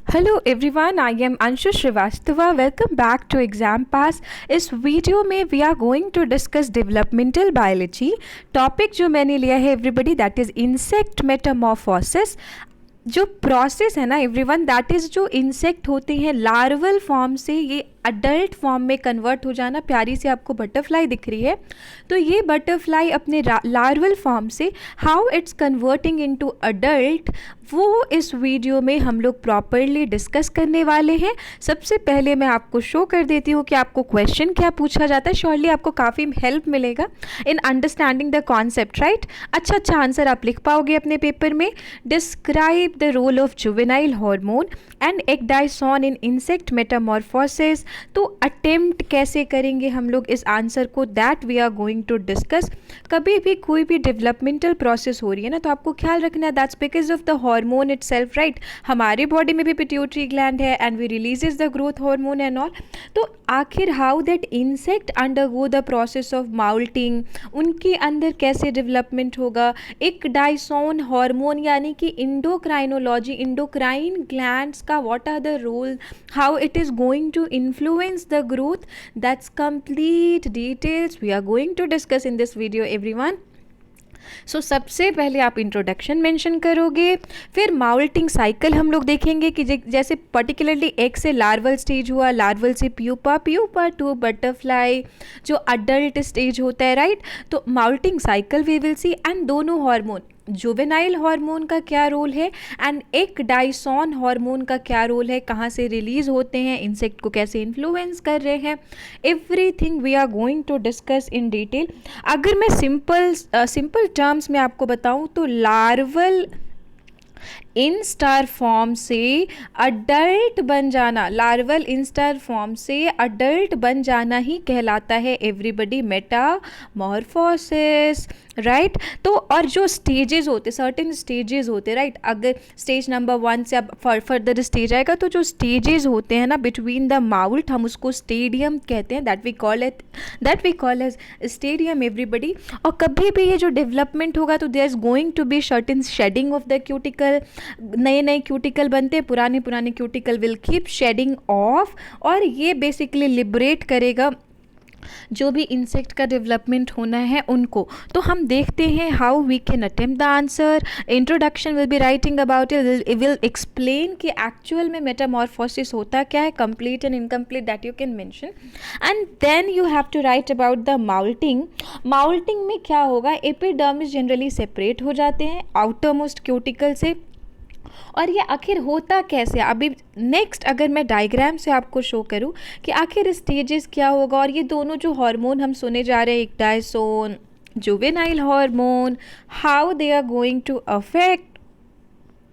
Hello everyone, I am Anshu Shrivastava. Welcome back to exam pass. इस video में we are going to discuss developmental biology. Topic जो मैंने लिया है everybody, that is insect metamorphosis. जो process है ना एवरीवन, दैट इज़ जो इंसेक्ट होते हैं लार्वल फॉर्म से ये अडल्ट फॉर्म में कन्वर्ट हो जाना। प्यारी से आपको बटरफ्लाई दिख रही है, तो ये बटरफ्लाई अपने लार्वल फॉर्म से how it's converting into adult, वो इस वीडियो में हम लोग प्रॉपरली डिस्कस करने वाले हैं। सबसे पहले मैं आपको शो कर देती हूँ कि आपको क्वेश्चन क्या पूछा जाता है। श्योरली आपको काफ़ी हेल्प मिलेगा in understanding the concept, right. अच्छा आंसर आप लिख पाओगे अपने पेपर में। Describe the role of juvenile hormone and ecdysone in insect metamorphosis. तो अटेम्प्ट कैसे करेंगे हम लोग इस आंसर को, that we are going to discuss. कभी भी कोई भी डेवलपमेंटल प्रोसेस हो रही है ना, तो आपको ख्याल रखना है that's because of the hormone itself, right. हमारे बॉडी में भी पिट्यूटरी ग्लैंड है and we releases the growth hormone and all. तो आखिर how that insect undergo the process of moulting, उनके अंदर कैसे डेवलपमेंट होगा। एक डाइसोन हार्मोन यानी कि इंडोक्राइनोलॉजी, इंडोक्राइन ग्लैंड्स का what are the role, how it is going to influence the growth, that's complete details we are going to discuss in this video everyone. सो सबसे पहले आप इंट्रोडक्शन मेंशन करोगे, फिर माउल्टिंग साइकिल हम लोग देखेंगे कि जैसे पर्टिकुलरली एग से लार्वल स्टेज हुआ, लार्वल से प्यूपा, प्यूपा टू बटरफ्लाई जो अडल्ट स्टेज होता है, राइट। तो moulting cycle we will see. And दोनों हार्मोन, जुवेनाइल हार्मोन का क्या रोल है एंड एक डाइसोन हार्मोन का क्या रोल है, कहाँ से रिलीज होते हैं, इंसेक्ट को कैसे इन्फ्लुएंस कर रहे हैं, everything we are going to discuss in detail. अगर मैं सिंपल टर्म्स में आपको बताऊं तो लार्वल इंस्टार फॉर्म से अडल्ट बन जाना, लार्वल इंस्टार फॉर्म से अडल्ट बन जाना ही कहलाता है एवरीबडी मेटामॉर्फोसिस, राइट। तो और जो स्टेजेस होते, सर्टेन स्टेजेस होते, राइट। अगर स्टेज नंबर 1 से अब फर्दर स्टेज आएगा तो जो स्टेजेस होते हैं ना बिटवीन द माउल्ट, हम उसको स्टेडियम कहते हैं, that we call as stadium everybody. और कभी भी ये जो डेवलपमेंट होगा तो there is going to be certain shedding of the cuticle. नए क्यूटिकल बनते हैं, पुराने cuticle will keep shedding off, और ये बेसिकली लिबरेट करेगा जो भी इंसेक्ट का डेवलपमेंट होना है उनको। तो हम देखते हैं how we can attempt the answer. Introduction will be writing about it, will explain कि एक्चुअल में मेटामॉर्फोसिस होता क्या है, complete and incomplete, that you can mention. And then you have to write about the moulting. Moulting में क्या होगा, epidermis generally separate हो जाते हैं आउटर मोस्ट क्यूटिकल से। और ये आखिर होता कैसे, अभी नेक्स्ट अगर मैं डायग्राम से आपको शो करूं कि आखिर स्टेजेस क्या होगा, और ये दोनों जो हार्मोन हम सुने जा रहे हैं, ecdysone, juvenile hormone, how they are going to affect,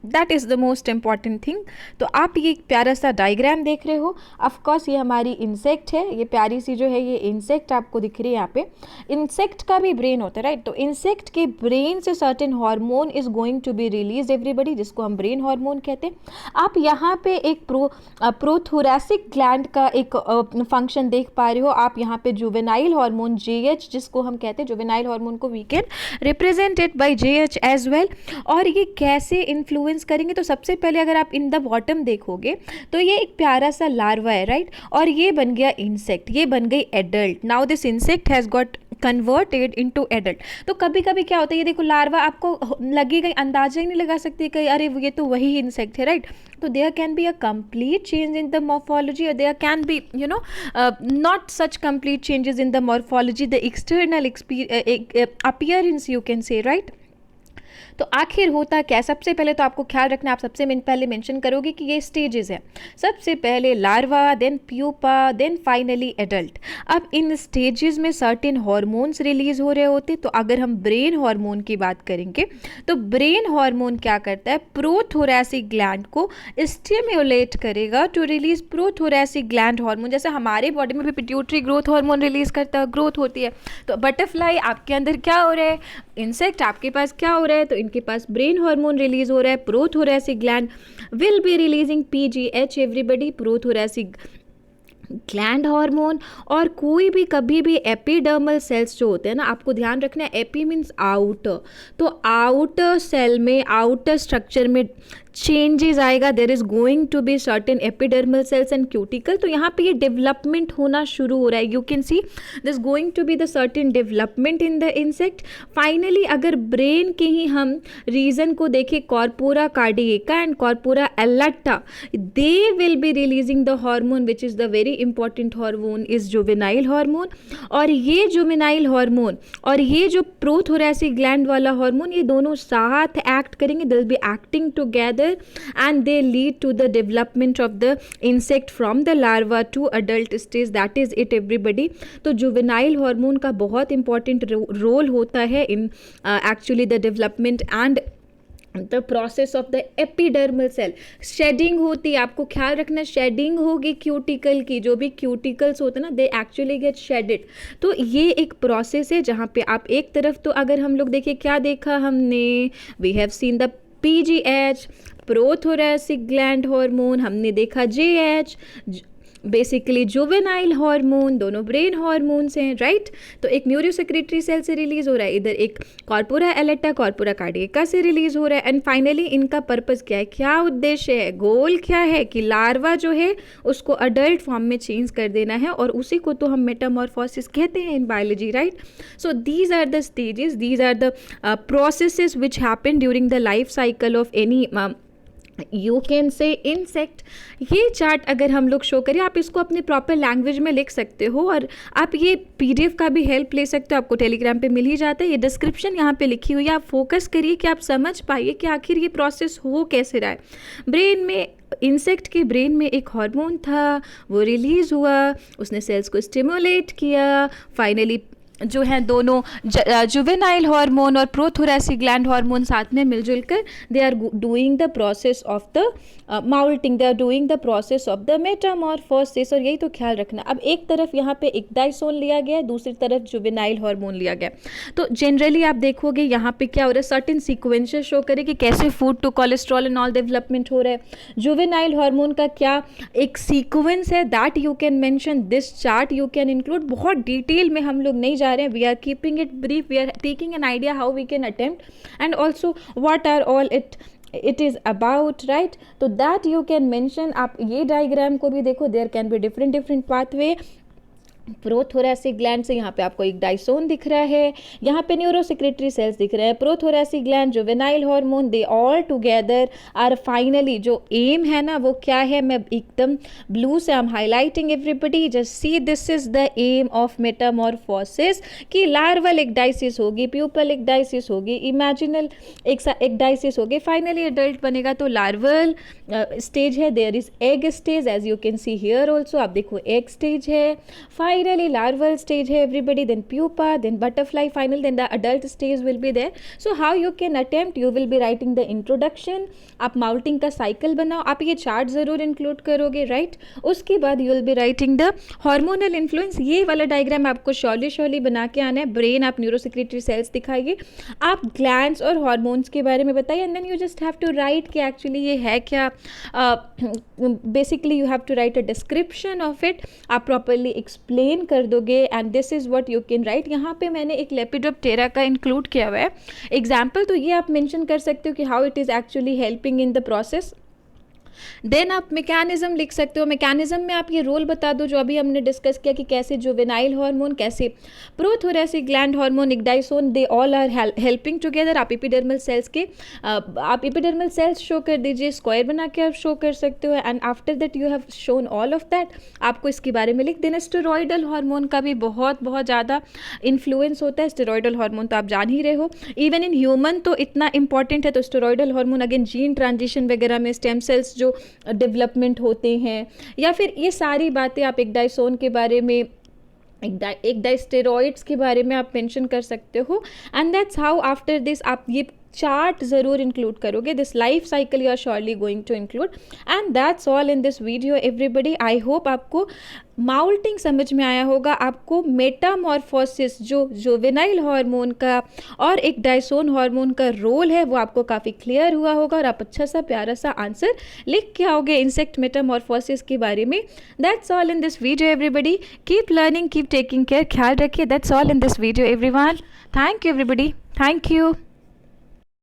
that is the most important thing. तो आप ये एक प्यारा सा डायग्राम देख रहे हो, ऑफकोर्स ये हमारी इंसेक्ट है, ये प्यारी सी जो है ये इंसेक्ट आपको दिख रही है यहाँ पे। इंसेक्ट का भी ब्रेन होता है, राइट। तो इंसेक्ट के ब्रेन से certain hormone is going to be release everybody, जिसको हम ब्रेन हार्मोन कहते हैं। आप यहाँ पे एक प्रोथोरेसिक ग्लैंड का एक फंक्शन देख पा रहे हो। आप यहाँ पे जुवेनाइल हार्मोन JH, जिसको हम कहते हैं जुवेनाइल हार्मोन को we can represent it by JH as well. और ये कैसे इन्फ्लुएंस करेंगे, तो सबसे पहले अगर आप इन द बॉटम देखोगे तो ये एक प्यारा सा लार्वा है, राइट। और ये बन गया इंसेक्ट, ये बन गई adult. Now this insect has got converted into adult. तो कभी कभी क्या होता है, ये देखो लार्वा आपको लगेगा, अंदाजा ही नहीं लगा सकती कि अरे ये तो वही इंसेक्ट है, राइट। तो there can be a complete change in the morphology, और there can be not such complete changes in the morphology, the external appearance you can say, right. तो आखिर होता क्या, सबसे पहले तो आपको ख्याल रखना, आप सबसे पहले मेंशन करोगे कि ये स्टेजेस हैं। सबसे पहले larva, then pupa, then finally adult. अब इन स्टेजेस में सर्टेन हार्मोन्स रिलीज हो रहे होते। तो अगर हम ब्रेन हार्मोन की बात करेंगे तो ब्रेन हार्मोन क्या करता है, प्रोथोरेसिक ग्लैंड को स्टिम्युलेट करेगा to release prothoracic gland hormone. जैसे हमारे बॉडी में भी पिट्यूटरी ग्रोथ हार्मोन रिलीज करता है, ग्रोथ होती है। तो बटरफ्लाई आपके अंदर क्या हो रहा है, इंसेक्ट आपके पास क्या हो रहा है, तो इनके पास ब्रेन हार्मोन रिलीज हो रहा है। Prothoracic gland will be releasing PGH everybody, prothoracic gland hormone और कोई भी कभी भी एपिडर्मल सेल्स जो होते हैं ना, आपको ध्यान रखना है, एपी मीन्स आउटर, तो आउटर सेल में, आउटर स्ट्रक्चर में चेंजेस आएगा, there is going to be certain epidermal cells and cuticle, तो यहाँ पे ये डेवलपमेंट होना शुरू हो रहा है, you can see this going to be the certain development in the insect. Finally अगर ब्रेन के ही हम रीजन को देखें, corpora cardiaca and corpora allata, they will be releasing the hormone which is the very important hormone is juvenile hormone, और ये juvenile hormone और ये जो प्रोथोरेसिक ग्लैंड वाला हार्मोन, ये दोनों साथ एक्ट करेंगे, दे will be acting together and they lead to the development of the insect from the larva to adult stage, that is it everybody। तो juvenile hormone का बहुत important role होता है in actually the development and the process of the epidermal cell. Shedding होती है, आपको ख्याल रखना, शेडिंग होगी क्यूटिकल की, जो भी क्यूटिकल्स होते हैं ना, दे एक्चुअली गेट शेडेड। तो ये एक प्रोसेस है जहाँ पे आप एक तरफ तो अगर हम लोग देखिए क्या देखा हमने, we have seen the PGH prothoracic gland hormone, हमने देखा JH बेसिकली जुवेनाइल हार्मोन, दोनों ब्रेन हार्मोन्स हैं, राइट। तो एक न्यूरोसेक्रेटरी सेल से रिलीज हो रहा है, इधर एक कॉर्पोरा एलेटा कॉर्पोरा कार्डिएका से रिलीज हो रहा है, एंड फाइनली इनका पर्पस क्या है, क्या उद्देश्य है, गोल क्या है कि लार्वा जो है उसको अडल्ट फॉर्म में चेंज कर देना है, और उसी को तो हम मेटामॉर्फोसिस कहते हैं in biology, right. So these are the stages, these are the processes which happen during the life cycle of any you can say insect. ये चार्ट अगर हम लोग शो करें, आप इसको अपने प्रॉपर लैंग्वेज में लिख सकते हो, और आप ये PDF का भी हेल्प ले सकते हो, आपको टेलीग्राम पे मिल ही जाता है, ये डिस्क्रिप्शन यहाँ पे लिखी हुई है, आप फोकस करिए कि आप समझ पाइए कि आखिर ये प्रोसेस हो कैसे रहा है। ब्रेन में, इंसेक्ट के ब्रेन में एक हार्मोन था, वो रिलीज हुआ, उसने सेल्स को स्टिमुलेट किया, फाइनली जो है दोनों जुवेनाइल हार्मोन और प्रोथोरेसिक ग्लैंड हार्मोन साथ में मिलजुल कर they are doing the process of the moulting, they are doing the process of the metamorphosis. और यही तो ख्याल रखना, अब एक तरफ यहाँ पे इक्डाइसोन लिया गया है, दूसरी तरफ जुवेनाइल हार्मोन लिया गया, तो जनरली आप देखोगे यहाँ पे क्या हो रहा है, सर्टेन सीक्वेंसेस शो करे कि कैसे food to cholesterol and all development हो रहा है। जुवेनाइल हार्मोन का क्या एक सीक्वेंस है, that you can mention, this chart you can include. बहुत डिटेल में हम लोग नहीं जा रहे हैं, we are keeping it brief, we are taking an idea how we can attempt and also what are all it is about, right। तो that you can mention। आप ये डायग्राम को भी देखो, there can be different pathway। Prothoracic gland से यहाँ पे आपको एक डाइसोन दिख रहा है, यहाँ पे न्यूरोसेक्रेटरी सेल्स दिख रहे हैं, prothoracic gland, juvenile hormone, they all together are finally, जो एम है ना वो क्या है, मैं एकदम ब्लू से I am highlighting everybody, just see this is the aim of metamorphosis, कि लार्वल एक्डाइसिस होगी, प्यूपल एक्डाइसिस होगी, इमेजिनल एक्डाइसिस होगी, फाइनली एडल्ट बनेगा। तो लार्वल स्टेज है, there is egg stage, as you can see here also, आप देखो egg stage है, finally larval stage है everybody, then pupa, then butterfly, final then the adult stage will be there। so how you can attempt, you will be writing the introduction, आप माउल्टिंग का cycle बनाओ, आप ये chart ज़रूर include करोगे, right. उसके बाद you will be writing the hormonal influence, ये वाला डायग्राम आपको श्योरली बना के आना है। ब्रेन आप न्यूरोसेक्रेटरी सेल्स दिखाइए, आप ग्लैंड्स और हार्मोन्स के बारे में बताइए, and then you just have to write कि एक्चुअली ये है क्या, basically you have to write a description of it, आप प्रॉपरली एक्सप्लेन कर दोगे, and this is what you can write. यहाँ पे मैंने एक लेपिडोप्टेरा का इंक्लूड किया हुआ है एग्जाम्पल, तो ये आप मेंशन कर सकते हो कि how it is actually helping in the process. Then आप मैकेनिज्म लिख सकते हो, मैकेनिज्म में आप ये रोल बता दो जो अभी हमने डिस्कस किया कि कैसे जुवेनाइल हार्मोन, कैसे prothoracic gland hormone, ecdysone, they all are helping together. आप एपिडर्मल सेल्स के आप एपिडर्मल सेल्स शो कर दीजिए, स्क्वायर बना के आप शो कर सकते हो, and after that you have shown all of that, आपको इसके बारे में लिख देना। स्टेरॉयडल हार्मोन का भी बहुत ज़्यादा इन्फ्लुएंस होता है, स्टेरॉयडल हार्मोन तो आप जान ही रहे हो, इवन इन ह्यूमन तो इतना इंपॉर्टेंट है। तो steroidal hormone again gene transition वगैरह में, स्टेम सेल्स जो डेवलपमेंट होते हैं, या फिर ये सारी बातें आप एक्डाइसोन के बारे में, एक्डाइस्टेरॉइड्स के बारे में आप मेंशन कर सकते हो। And that's how after this आप ये चार्ट ज़रूर इंक्लूड करोगे. This life cycle you are surely going to include. And that's all in this video everybody. I hope आपको माउल्टिंग समझ में आया होगा, आपको मेटामॉर्फोसिस जो जुवेनाइल हार्मोन का और एक डायसोन हार्मोन का रोल है वो आपको काफ़ी क्लियर हुआ होगा और आप अच्छा सा प्यारा सा आंसर लिख के आओगे इंसेक्ट मेटामॉर्फोसिस के बारे में. That's all in this video everybody. Keep learning, keep taking care. ख्याल रखिए. That's all in this video everyone. Thank you everybody. Thank you.